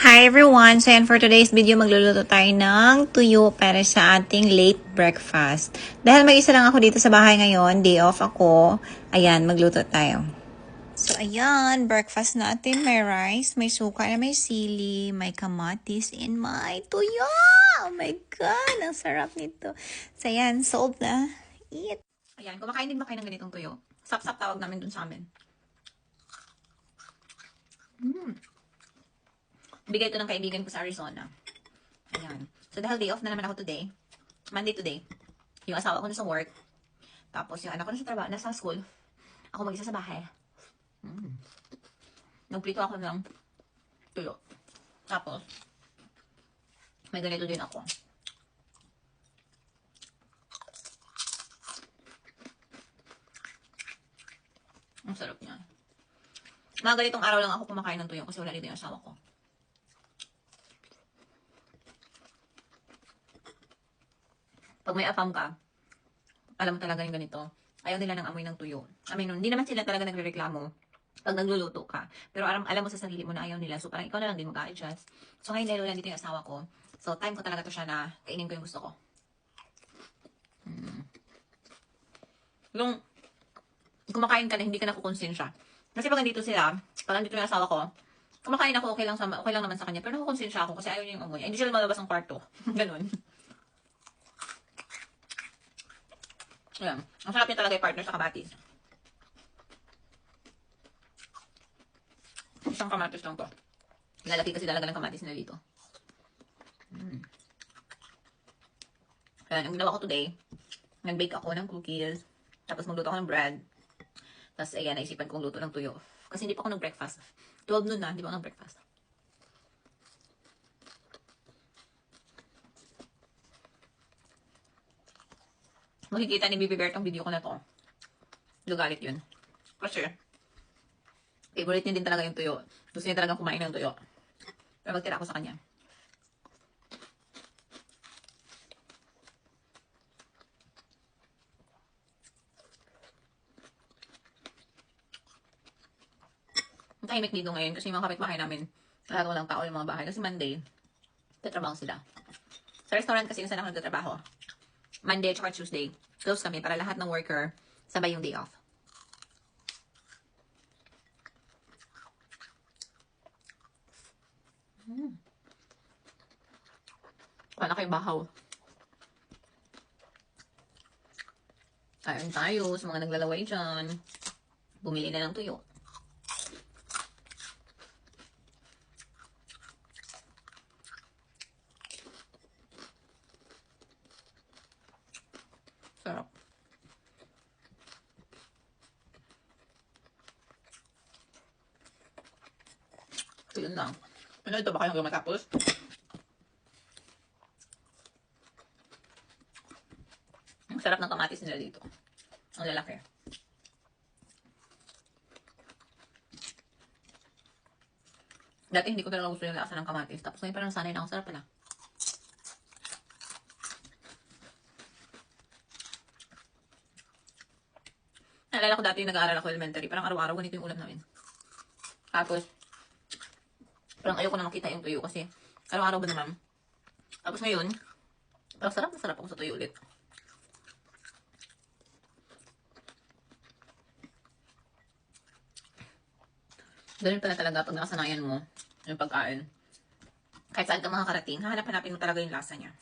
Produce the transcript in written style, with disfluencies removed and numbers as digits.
Hi everyone! So yan, for today's video, magluluto tayo ng tuyo para sa ating late breakfast. Dahil mag-isa lang ako dito sa bahay ngayon, day off ako, ayan, magluto tayo. So ayan, breakfast natin, may rice, may suka na may sili, may kamatis, and may tuyo! Oh my God! Ang sarap nito. So ayan, sold na. Eat! Ayan, kumakain din ba kayo ng ganitong tuyo? Sap-sap tawag namin dun sa amin. Bigay ito ng kaibigan ko sa Arizona. Ayan. So, dahil day off na naman ako today, Monday today, yung asawa ko nasa work, tapos yung anak ko nasa trabaho, nasa school, ako mag-isa sa bahay. Nagprito ako ng tuyo. Tapos, may ganito din ako. Ang sarap niya. Mga ganitong araw lang ako kumakain ng tuyo kasi wala dito yung asawa ko. Pag may afam ka, alam mo talaga yung ganito. Ayaw nila ng amoy ng tuyo. I mean, hindi naman sila talaga nagre-reklamo pag nagluluto ka. Pero alam mo sa sarili mo na ayaw nila. So, parang ikaw na lang din mag-a-adjust. So, ngayon dahil nandito yung asawa ko. So, time ko talaga to siya na kainin ko yung gusto ko. Yung kumakain ka na, hindi ka nakukonsensya. Kasi pag nandito sila, pag nandito yung asawa ko, kumakain ako, okay lang naman sa kanya. Pero nakukonsensya ako kasi ayaw niya yung amoy. Hindi siya lumalabas ng kwarto. Ganun. Ayan. Ang sarap niya talaga yung partner sa kamatis. Isang kamatis lang to. Lalaki kasi talaga ng kamatis nila dito. Ayan, ang ginawa ko today, nag-bake ako ng cookies, tapos magluto ako ng bread. Tapos ayan, naisipan kong luto ng tuyo. Kasi hindi pa ako nag-breakfast. 12 noon na, hindi pa ako nag-breakfast. Makikita ni Bibi Bert ang video ko na to. Lugalit yun. Kasi, favorite niya din talaga yung tuyo. Gusto niya talaga kumain ng tuyo. Pero magtira ako sa kanya. Ang tahimik dito ngayon kasi yung mga kapitbahay namin, lahat walang tao yung mga bahay. Kasi Monday, tatrabaho sila. Sa restaurant kasi yung saan ako nagtatrabaho. Monday at Tuesday, close kami para lahat ng worker sabay yung day off. Wala kayong bahaw. Kain tayo sa mga naglalaway dyan. Bumili na ng tuyo. Sarap. So, yun lang. Ano ito ba kayo hanggang matapos? Ang sarap ng kamatis nila dito. Ang lalaki. Dati hindi ko talaga gusto yung lasa ng kamatis. Tapos ngayon parang sanay na ako. Sarap pala. Naalala ko dati yung nag-aaral ako elementary. Parang araw-araw ganito yung ulam namin. Tapos, parang ayoko na makita yung tuyo kasi araw-araw ba naman. Tapos ngayon, parang sarap na sarap ako sa tuyo ulit. Ganun pala talaga pag nakasanayan mo yung pagkain. Kahit saan ka makakarating, hahanap-hanapin mo talaga yung lasa niya.